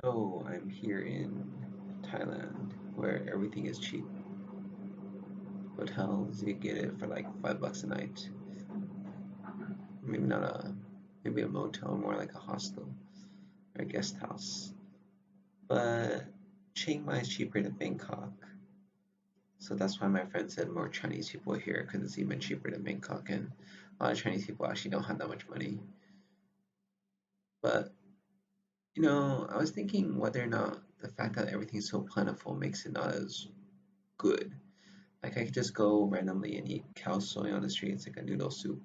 So I'm here in Thailand where everything is cheap. Hotels, you get it for like $5 a night. Maybe not maybe a motel, more like a hostel or a guest house. But Chiang Mai is cheaper than Bangkok. So that's why my friend said more Chinese people here because it's even cheaper than Bangkok. And a lot of Chinese people actually don't have that much money. But, I was thinking whether or not the fact that everything's so plentiful makes it not as good. Like I could just go randomly and eat cow soy on the street. It's like a noodle soup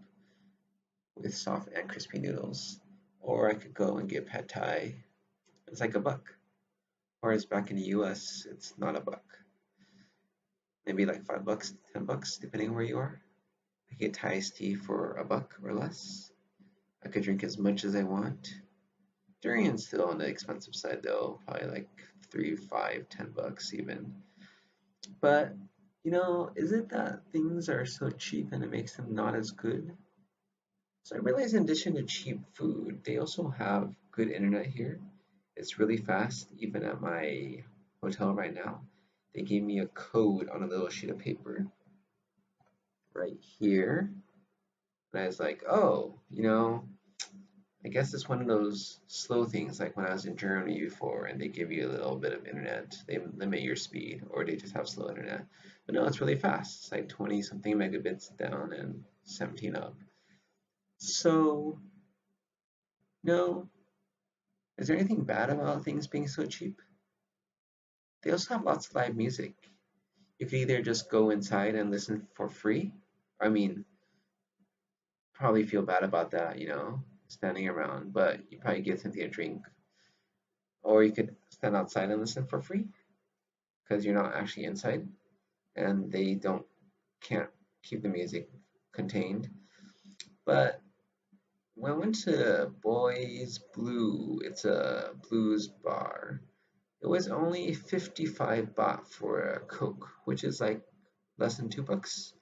with soft and crispy noodles. Or I could go and get pad thai. It's like $1. Whereas back in the US, it's not $1. Maybe like $5, $10, depending on where you are. I could get Thai iced tea for $1 or less. I could drink as much as I want. Durian's still on the expensive side though, probably like 3, 5, $10 even. But is it that things are so cheap and it makes them not as good? So I realized in addition to cheap food, they also have good internet here. It's really fast, even at my hotel right now. They gave me a code on a little sheet of paper right here. And I was like, oh, I guess it's one of those slow things like when I was in Germany before and they give you a little bit of internet. They limit your speed or they just have slow internet. But no, it's really fast. It's like 20 something megabits down and 17 up. So, no, is there anything bad about things being so cheap? They also have lots of live music. You could either just go inside and listen for free. I mean, probably feel bad about that, standing around, but you probably get something to drink. Or you could stand outside and listen for free because you're not actually inside and they can't keep the music contained. But when I went to Boys Blue, it's a blues bar. It was only 55 baht for a Coke, which is like less than $2.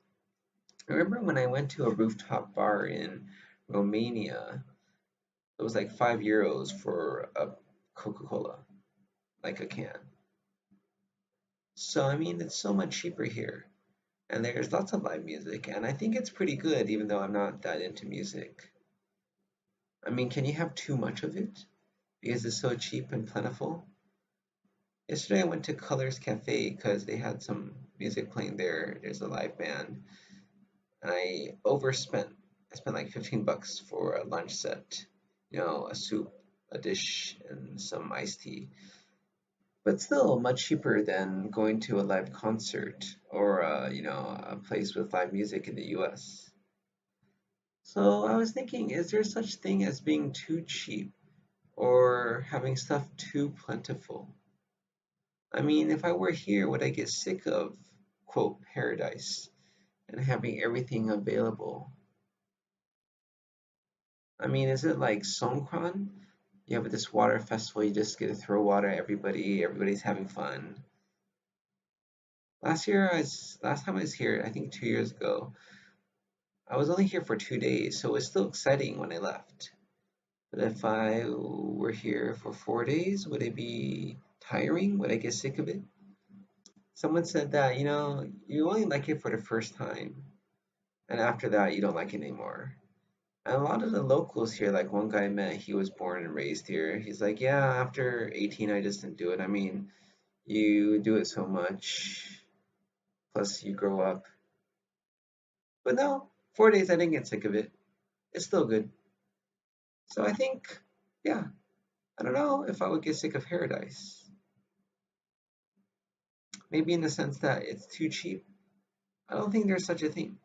I remember when I went to a rooftop bar in Romania, it was like €5 for a Coca-Cola, like a can. So I mean, it's so much cheaper here, and there's lots of live music, and I think it's pretty good, even though I'm not that into music. I mean, can you have too much of it because it's so cheap and plentiful? Yesterday I went to Colors Cafe because they had some music playing there. There's a live band, and I overspent. I spent like $15 for a lunch set, a soup, a dish, and some iced tea. But still much cheaper than going to a live concert or a place with live music in the US. So I was thinking, is there such thing as being too cheap or having stuff too plentiful? I mean, if I were here, would I get sick of, quote, paradise and having everything available? I mean, is it like Songkran? You have this water festival, you just get to throw water at everybody, everybody's having fun. Last time I was here, I think 2 years ago, I was only here for 2 days, so it was still exciting when I left. But if I were here for 4 days, would it be tiring? Would I get sick of it? Someone said that, you only like it for the first time, and after that, you don't like it anymore. And a lot of the locals here, like one guy I met, he was born and raised here. He's like, yeah, after 18, I just didn't do it. I mean, you do it so much, plus you grow up. But no, 4 days, I didn't get sick of it. It's still good. So I think, yeah, I don't know if I would get sick of paradise. Maybe in the sense that it's too cheap. I don't think there's such a thing.